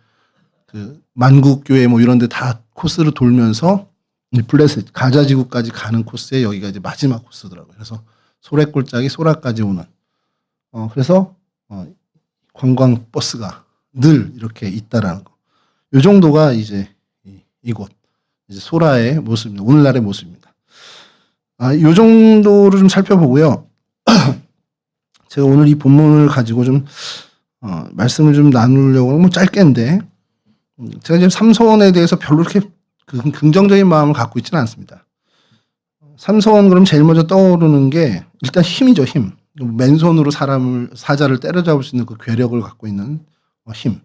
그 만국교회 뭐 이런 데 다 코스를 돌면서 블레셋 가자지구까지 가는 코스에 여기가 이제 마지막 코스더라고요. 그래서 소래골짜기 소라까지 오는 그래서 관광 버스가 늘 이렇게 있다라는 거. 요 정도가 이제 이곳 이제 소라의 모습입니다. 오늘날의 모습입니다. 요 정도를 좀 살펴보고요. 제가 오늘 이 본문을 가지고 좀 말씀을 좀 나누려고 뭐 짧게인데 제가 지금 삼손에 대해서 별로 그렇게 긍정적인 마음을 갖고 있지는 않습니다. 삼손 그럼 제일 먼저 떠오르는 게 일단 힘이죠, 힘. 맨손으로 사자를 때려잡을 수 있는 그 괴력을 갖고 있는 힘.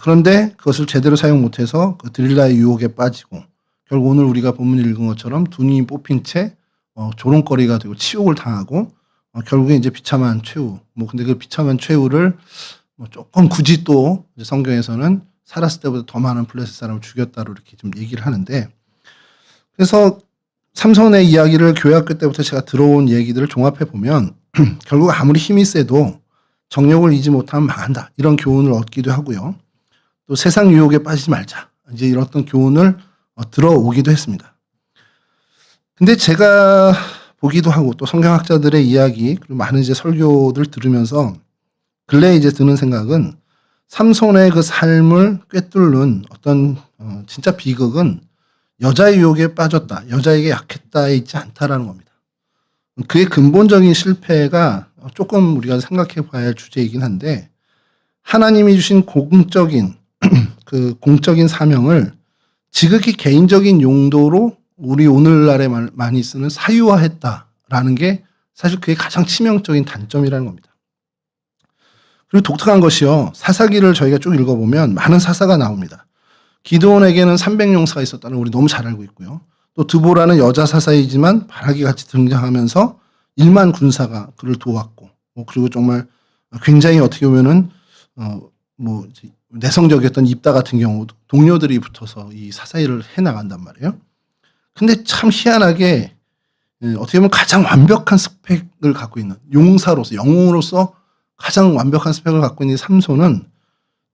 그런데 그것을 제대로 사용 못해서 그 드릴라의 유혹에 빠지고 결국 오늘 우리가 본문 읽은 것처럼 두 눈이 뽑힌 채 조롱거리가 되고 치욕을 당하고 결국에 이제 비참한 최후. 뭐 근데 그 비참한 최후를 뭐 조금 굳이 또 성경에서는 살았을 때보다 더 많은 블레셋 사람을 죽였다로 이렇게 좀 얘기를 하는데 그래서 삼손의 이야기를 교회학교 때부터 제가 들어온 얘기들을 종합해 보면 결국 아무리 힘이 세도 정욕을 잊지 못하면 망한다. 이런 교훈을 얻기도 하고요. 또 세상 유혹에 빠지지 말자. 이제 이런 어떤 교훈을 들어오기도 했습니다. 근데 제가 보기도 하고 또 성경학자들의 이야기 그리고 많은 이제 설교들 들으면서 근래에 이제 드는 생각은 삼손의 그 삶을 꿰뚫는 어떤 진짜 비극은 여자의 유혹에 빠졌다. 여자에게 약했다에 있지 않다라는 겁니다. 그의 근본적인 실패가 조금 우리가 생각해 봐야 할 주제이긴 한데, 하나님이 주신 공적인 그 공적인 사명을 지극히 개인적인 용도로 우리 오늘날에 많이 쓰는 사유화했다라는 게 사실 그게 가장 치명적인 단점이라는 겁니다. 그리고 독특한 것이요, 사사기를 저희가 쭉 읽어보면 많은 사사가 나옵니다. 기드온에게는 300용사가 있었다는 걸 우리 너무 잘 알고 있고요. 또 드보라는 여자 사사이지만 바락이 같이 등장하면서 1만 군사가 그를 도왔고, 그리고 정말 굉장히 어떻게 보면은 내성적이었던 입다 같은 경우도 동료들이 붙어서 이 사사일을 해 나간단 말이에요. 근데 참 희한하게 어떻게 보면 가장 완벽한 스펙을 갖고 있는 용사로서, 영웅으로서 가장 완벽한 스펙을 갖고 있는 삼손은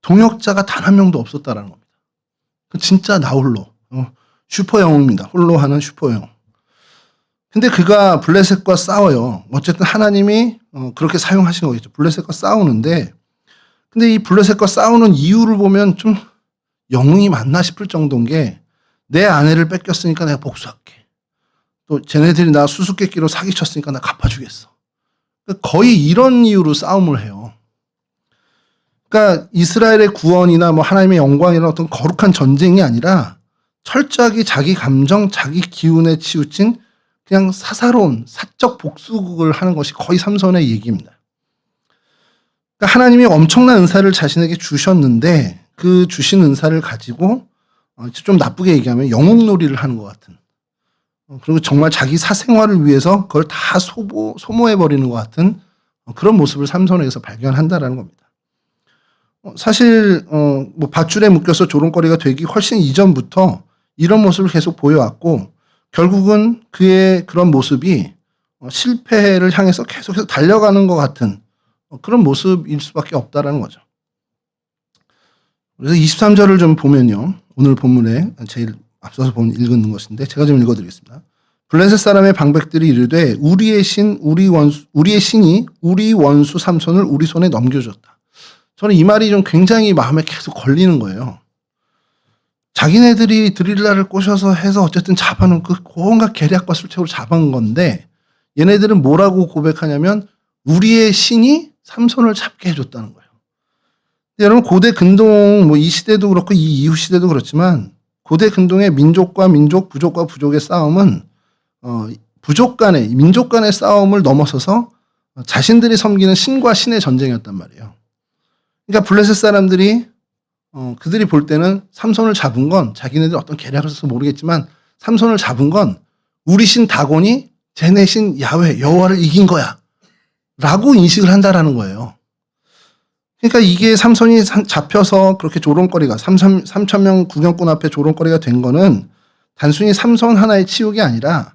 동역자가 단 한 명도 없었다라는 겁니다. 진짜 나홀로 슈퍼 영웅입니다. 홀로 하는 슈퍼 영웅. 근데 그가 블레셋과 싸워요. 어쨌든 하나님이 그렇게 사용하신 거겠죠. 블레셋과 싸우는데, 근데 이 블레셋과 싸우는 이유를 보면 좀 영웅이 맞나 싶을 정도인 게, 내 아내를 뺏겼으니까 내가 복수할게. 또 쟤네들이 나 수수께끼로 사기쳤으니까 나 갚아주겠어. 거의 이런 이유로 싸움을 해요. 그러니까 이스라엘의 구원이나 하나님의 영광이나 어떤 거룩한 전쟁이 아니라 철저하게 자기 감정, 자기 기운에 치우친 그냥 사사로운 사적 복수극을 하는 것이 거의 삼손의 얘기입니다. 그러니까 하나님이 엄청난 은사를 자신에게 주셨는데, 그 주신 은사를 가지고 좀 나쁘게 얘기하면 영웅놀이를 하는 것 같은, 그리고 정말 자기 사생활을 위해서 그걸 다 소모해버리는 것 같은 그런 모습을 삼손에게서 발견한다라는 겁니다. 사실 밧줄에 묶여서 조롱거리가 되기 훨씬 이전부터 이런 모습을 계속 보여왔고, 결국은 그의 그런 모습이 실패를 향해서 계속해서 달려가는 것 같은 그런 모습일 수밖에 없다라는 거죠. 그래서 23절을 좀 보면요, 오늘 본문에 제일 앞서서 읽는 것인데 제가 좀 읽어드리겠습니다. 블레셋 사람의 방백들이 이르되 우리의 신이 우리 원수 삼손을 우리 손에 넘겨줬다. 저는 이 말이 좀 굉장히 마음에 계속 걸리는 거예요. 자기네들이 드릴라를 꼬셔서 해서 어쨌든 잡아놓은 그 온갖 계략과 술책으로 잡은 건데, 얘네들은 뭐라고 고백하냐면 우리의 신이 삼손을 잡게 해줬다는 거예요. 여러분, 고대 근동 이 시대도 그렇고 이 이후 시대도 그렇지만 고대 근동의 민족과 민족, 부족과 부족의 싸움은 부족 간의, 민족 간의 싸움을 넘어서서 자신들이 섬기는 신과 신의 전쟁이었단 말이에요. 그러니까 블레셋 사람들이 그들이 볼 때는 삼손을 잡은 건, 자기네들 어떤 계략을 써서 모르겠지만 삼손을 잡은 건 우리 신 다곤이 쟤네 신 야훼 여호와를 이긴 거야 라고 인식을 한다라는 거예요. 그러니까 이게 삼손이 잡혀서 그렇게 조롱거리가 3,000명 구경꾼 앞에 조롱거리가 된 거는 단순히 삼손 하나의 치욕이 아니라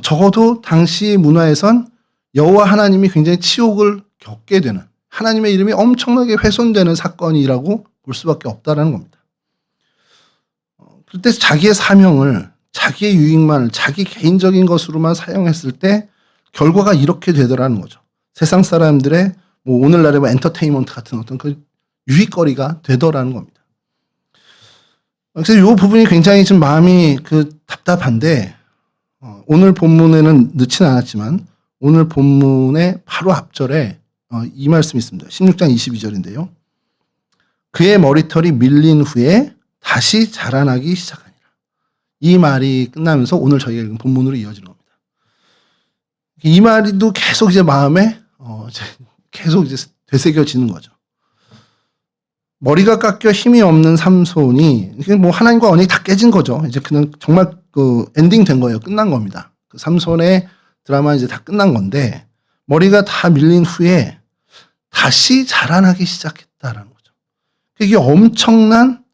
적어도 당시 문화에선 여호와 하나님이 굉장히 치욕을 겪게 되는, 하나님의 이름이 엄청나게 훼손되는 사건이라고 볼 수밖에 없다라는 겁니다. 그때 자기의 사명을, 자기의 유익만을 자기 개인적인 것으로만 사용했을 때 결과가 이렇게 되더라는 거죠. 세상 사람들의 오늘날의 엔터테인먼트 같은 어떤 그 유익거리가 되더라는 겁니다. 그래서 이 부분이 굉장히 좀 마음이 답답한데, 오늘 본문에는 넣지는 않았지만 오늘 본문의 바로 앞절에 이 말씀이 있습니다. 16장 22절인데요. 그의 머리털이 밀린 후에 다시 자라나기 시작하니라. 이 말이 끝나면서 오늘 저희가 읽은 본문으로 이어지는 겁니다. 이 말도 계속 이제 마음에 계속 이제 되새겨지는 거죠. 머리가 깎여 힘이 없는 삼손이, 하나님과 언약이 다 깨진 거죠. 이제 그냥 정말 엔딩 된 거예요. 끝난 겁니다. 그 삼손의 드라마 이제 다 끝난 건데, 머리가 다 밀린 후에 다시 자라나기 시작했다라는 거죠. 이게 엄청난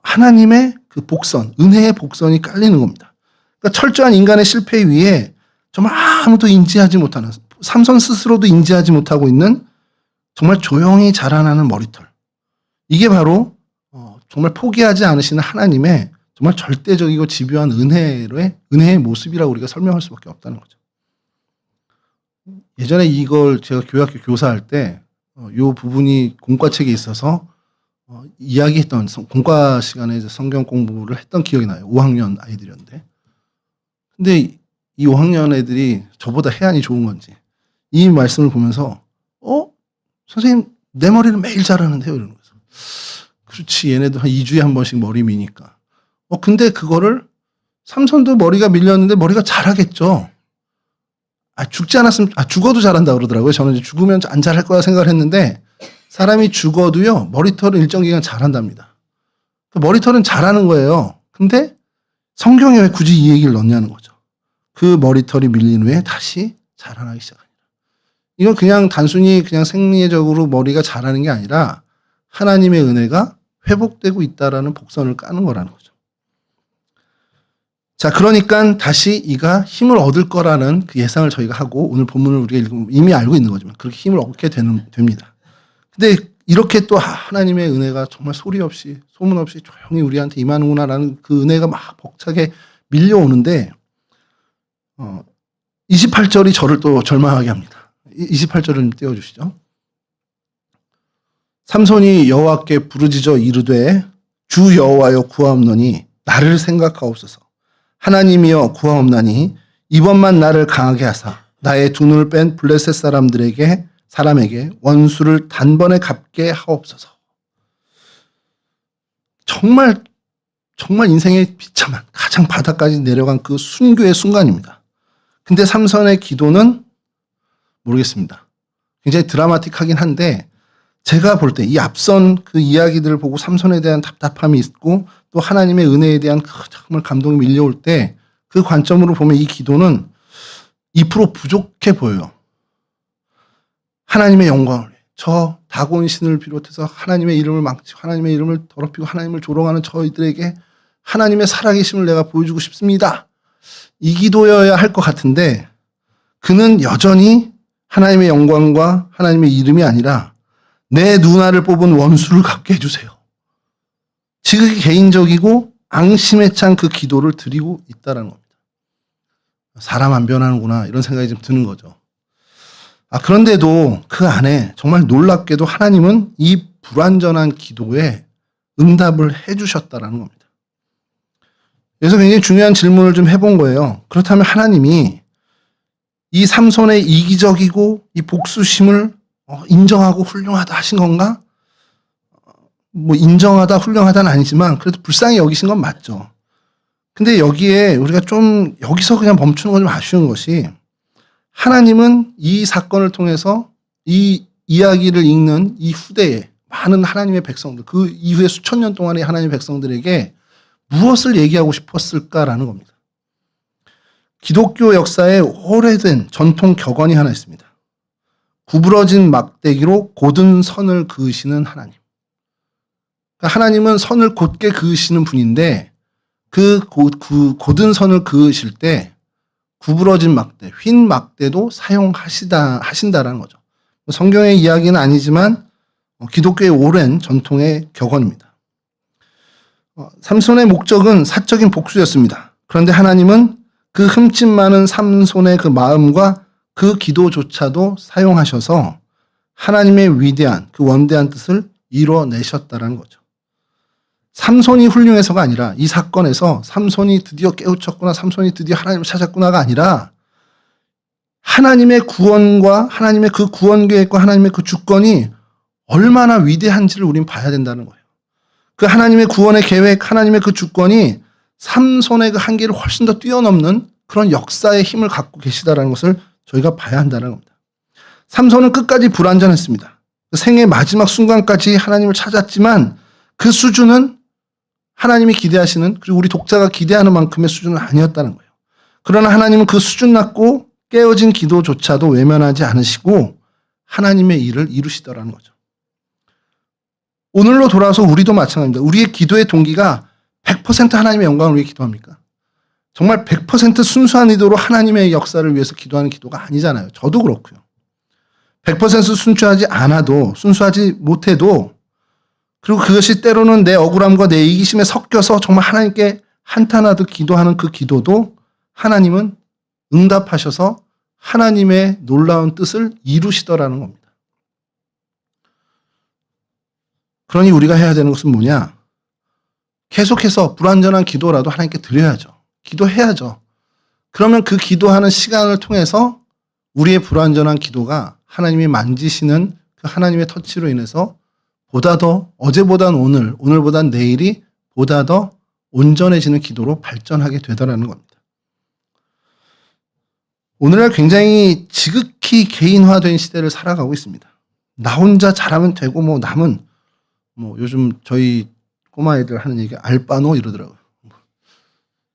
하나님의 그 복선, 은혜의 복선이 깔리는 겁니다. 그러니까 철저한 인간의 실패 위에 정말 아무도 인지하지 못하는, 삼손 스스로도 인지하지 못하고 있는 정말 조용히 자라나는 머리털. 이게 바로 정말 포기하지 않으시는 하나님의 정말 절대적이고 집요한 은혜의 모습이라고 우리가 설명할 수밖에 없다는 거죠. 예전에 이걸 제가 교회학교 교사할 때 이 부분이 공과책에 있어서 이야기했던, 공과 시간에 성경 공부를 했던 기억이 나요. 5학년 아이들이었는데. 근데 이 5학년 애들이 저보다 해안이 좋은 건지 이 말씀을 보면서 선생님 내 머리는 매일 자라는데요 이러는 거죠. 그렇지 얘네도 한 2주에 한 번씩 머리 미니까. 근데 그거를 삼손도 머리가 밀렸는데 머리가 자라겠죠. 죽지 않았으면 죽어도 자란다 그러더라고요. 저는 이제 죽으면 안 자랄 거라 생각을 했는데 사람이 죽어도요 머리털은 일정 기간 자란답니다. 그 머리털은 자라는 거예요. 근데 성경에 왜 굳이 이 얘기를 넣냐는 거죠. 그 머리털이 밀린 후에 다시 자라나기 시작합니다. 이건 그냥 단순히 그냥 생리적으로 머리가 자라는 게 아니라 하나님의 은혜가 회복되고 있다라는 복선을 까는 거라는 거죠. 자, 그러니까 다시 이가 힘을 얻을 거라는 그 예상을 저희가 하고 오늘 본문을 우리가 읽으면 이미 알고 있는 거지만 그렇게 힘을 얻게 됩니다. 근데 이렇게 또 하나님의 은혜가 정말 소리 없이 소문 없이 조용히 우리한테 임하는구나라는 그 은혜가 막 벅차게 밀려오는데 28절이 저를 또 절망하게 합니다. 28절을 띄워주시죠. 삼손이 여호와께 부르짖어 이르되 주 여호와여 구하옵노니 나를 생각하옵소서. 하나님이여 구하옵나니 이번만 나를 강하게 하사 나의 두 눈을 뺀 블레셋 사람에게 원수를 단번에 갚게 하옵소서. 정말 인생의 비참한 가장 바닥까지 내려간 그 순교의 순간입니다. 근데 삼손의 기도는 모르겠습니다. 굉장히 드라마틱하긴 한데 제가 볼 때 이 앞선 그 이야기들을 보고 삼손에 대한 답답함이 있고 또 하나님의 은혜에 대한 정말 감동이 밀려올 때 그 관점으로 보면 이 기도는 2% 부족해 보여요. 하나님의 영광을 위해 저 다곤 신을 비롯해서 하나님의 이름을 망치고 하나님의 이름을 더럽히고 하나님을 조롱하는 저희들에게 하나님의 살아계심을 내가 보여주고 싶습니다. 이 기도여야 할 것 같은데 그는 여전히 하나님의 영광과 하나님의 이름이 아니라 내 누나를 뽑은 원수를 갚게 해주세요. 지극히 개인적이고 앙심에 찬 그 기도를 드리고 있다는 겁니다. 사람 안 변하는구나 이런 생각이 좀 드는 거죠. 그런데도 그 안에 정말 놀랍게도 하나님은 이 불완전한 기도에 응답을 해주셨다라는 겁니다. 그래서 굉장히 중요한 질문을 좀 해본 거예요. 그렇다면 하나님이 이 삼손의 이기적이고 이 복수심을 인정하고 훌륭하다 하신 건가? 인정하다 훌륭하다는 아니지만 그래도 불쌍히 여기신 건 맞죠. 근데 여기에 우리가 좀 여기서 그냥 멈추는 건 좀 아쉬운 것이 하나님은 이 사건을 통해서 이 이야기를 읽는 이 후대에 많은 하나님의 백성들, 그 이후에 수천 년 동안의 하나님의 백성들에게 무엇을 얘기하고 싶었을까라는 겁니다. 기독교 역사에 오래된 전통 격언이 하나 있습니다. 구부러진 막대기로 곧은 선을 그으시는 하나님. 그러니까 하나님은 선을 곧게 그으시는 분인데 그 곧은 선을 그으실 때 구부러진 막대, 휜 막대도 하신다라는 거죠. 성경의 이야기는 아니지만 기독교의 오랜 전통의 격언입니다. 삼손의 목적은 사적인 복수였습니다. 그런데 하나님은 그 흠집 많은 삼손의 그 마음과 그 기도조차도 사용하셔서 하나님의 위대한 그 원대한 뜻을 이뤄내셨다는 거죠. 삼손이 훌륭해서가 아니라 이 사건에서 삼손이 드디어 깨우쳤구나, 삼손이 드디어 하나님을 찾았구나가 아니라 하나님의 구원과 하나님의 그 구원 계획과 하나님의 그 주권이 얼마나 위대한지를 우린 봐야 된다는 거예요. 그 하나님의 구원의 계획, 하나님의 그 주권이 삼손의 그 한계를 훨씬 더 뛰어넘는 그런 역사의 힘을 갖고 계시다는 것을 저희가 봐야 한다는 겁니다. 삼손은 끝까지 불완전했습니다. 그 생의 마지막 순간까지 하나님을 찾았지만 그 수준은 하나님이 기대하시는 그리고 우리 독자가 기대하는 만큼의 수준은 아니었다는 거예요. 그러나 하나님은 그 수준 낮고 깨어진 기도조차도 외면하지 않으시고 하나님의 일을 이루시더라는 거죠. 오늘로 돌아와서 우리도 마찬가지입니다. 우리의 기도의 동기가 100% 하나님의 영광을 위해 기도합니까? 정말 100% 순수한 의도로 하나님의 역사를 위해서 기도하는 기도가 아니잖아요. 저도 그렇고요. 100% 순수하지 않아도, 순수하지 못해도, 그리고 그것이 때로는 내 억울함과 내 이기심에 섞여서 정말 하나님께 한탄하듯 기도하는 그 기도도 하나님은 응답하셔서 하나님의 놀라운 뜻을 이루시더라는 겁니다. 그러니 우리가 해야 되는 것은 뭐냐? 계속해서 불완전한 기도라도 하나님께 드려야죠. 기도해야죠. 그러면 그 기도하는 시간을 통해서 우리의 불완전한 기도가 하나님이 만지시는 그 하나님의 터치로 인해서 보다 더 어제보단 오늘, 오늘보단 내일이 보다 더 온전해지는 기도로 발전하게 되더라는 겁니다. 오늘날 굉장히 지극히 개인화된 시대를 살아가고 있습니다. 나 혼자 잘하면 되고 남은 요즘 저희 꼬마애들 하는 얘기 알바노 이러더라고요.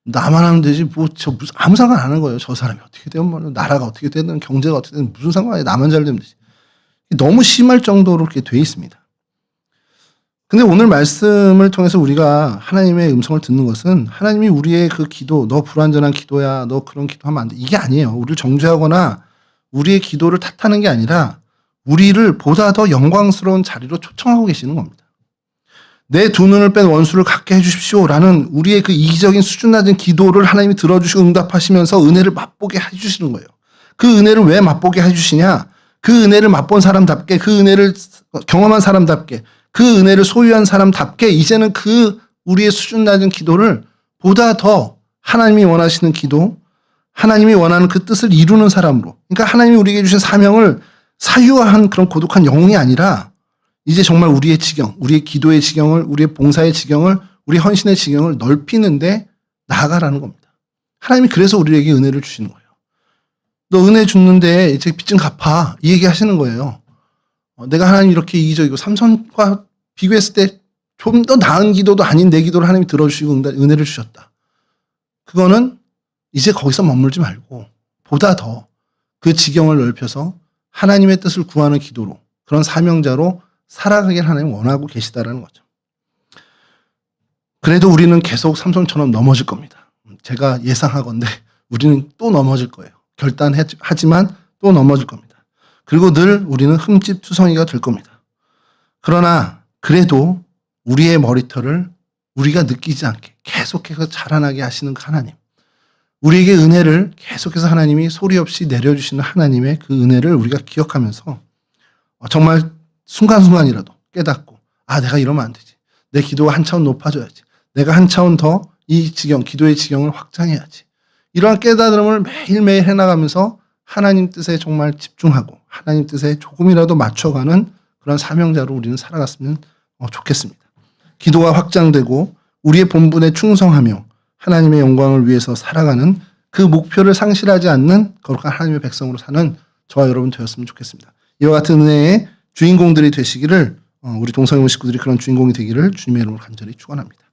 나만 하면 되지 저 무슨 아무 상관 안 하는 거예요. 저 사람이 어떻게 되면 나라가 어떻게 되든 경제가 어떻게 되든 무슨 상관이야. 나만 잘 되면 되지. 너무 심할 정도로 그렇게 돼 있습니다. 근데 오늘 말씀을 통해서 우리가 하나님의 음성을 듣는 것은 하나님이 우리의 그 기도, 너 불완전한 기도야, 너 그런 기도하면 안 돼. 이게 아니에요. 우리를 정죄하거나 우리의 기도를 탓하는 게 아니라 우리를 보다 더 영광스러운 자리로 초청하고 계시는 겁니다. 내 두 눈을 뺀 원수를 갖게 해주십시오라는 우리의 그 이기적인 수준 낮은 기도를 하나님이 들어주시고 응답하시면서 은혜를 맛보게 해주시는 거예요. 그 은혜를 왜 맛보게 해주시냐? 그 은혜를 맛본 사람답게, 그 은혜를 경험한 사람답게, 그 은혜를 소유한 사람답게 이제는 그 우리의 수준 낮은 기도를 보다 더 하나님이 원하시는 기도, 하나님이 원하는 그 뜻을 이루는 사람으로, 그러니까 하나님이 우리에게 주신 사명을 사유화한 그런 고독한 영웅이 아니라 이제 정말 우리의 지경, 우리의 기도의 지경을, 우리의 봉사의 지경을, 우리 헌신의 지경을 넓히는데 나아가라는 겁니다. 하나님이 그래서 우리에게 은혜를 주시는 거예요. 너 은혜 줬는데 이제 빚 좀 갚아. 이 얘기 하시는 거예요. 내가 하나님 이렇게 이기적이고 삼손과 비교했을 때 좀 더 나은 기도도 아닌 내 기도를 하나님이 들어주시고 은혜를 주셨다. 그거는 이제 거기서 머물지 말고 보다 더 그 지경을 넓혀서 하나님의 뜻을 구하는 기도로, 그런 사명자로 살아가길 하나님 원하고 계시다라는 거죠. 그래도 우리는 계속 삼손처럼 넘어질 겁니다. 제가 예상하건대 우리는 또 넘어질 거예요. 결단하지만 또 넘어질 겁니다. 그리고 늘 우리는 흠집투성이가 될 겁니다. 그러나 그래도 우리의 머리털을 우리가 느끼지 않게 계속해서 자라나게 하시는 그 하나님, 우리에게 은혜를 계속해서 하나님이 소리 없이 내려주시는 하나님의 그 은혜를 우리가 기억하면서 정말 순간순간이라도 깨닫고, 내가 이러면 안 되지. 내 기도가 한 차원 높아져야지. 내가 한 차원 더 이 지경, 기도의 지경을 확장해야지. 이러한 깨달음을 매일매일 해나가면서 하나님 뜻에 정말 집중하고 하나님 뜻에 조금이라도 맞춰가는 그런 사명자로 우리는 살아갔으면 좋겠습니다. 기도가 확장되고 우리의 본분에 충성하며 하나님의 영광을 위해서 살아가는 그 목표를 상실하지 않는 거룩한 하나님의 백성으로 사는 저와 여러분 되었으면 좋겠습니다. 이와 같은 은혜의 주인공들이 되시기를, 우리 동성애물 식구들이 그런 주인공이 되기를 주님의 이름으로 간절히 축원합니다.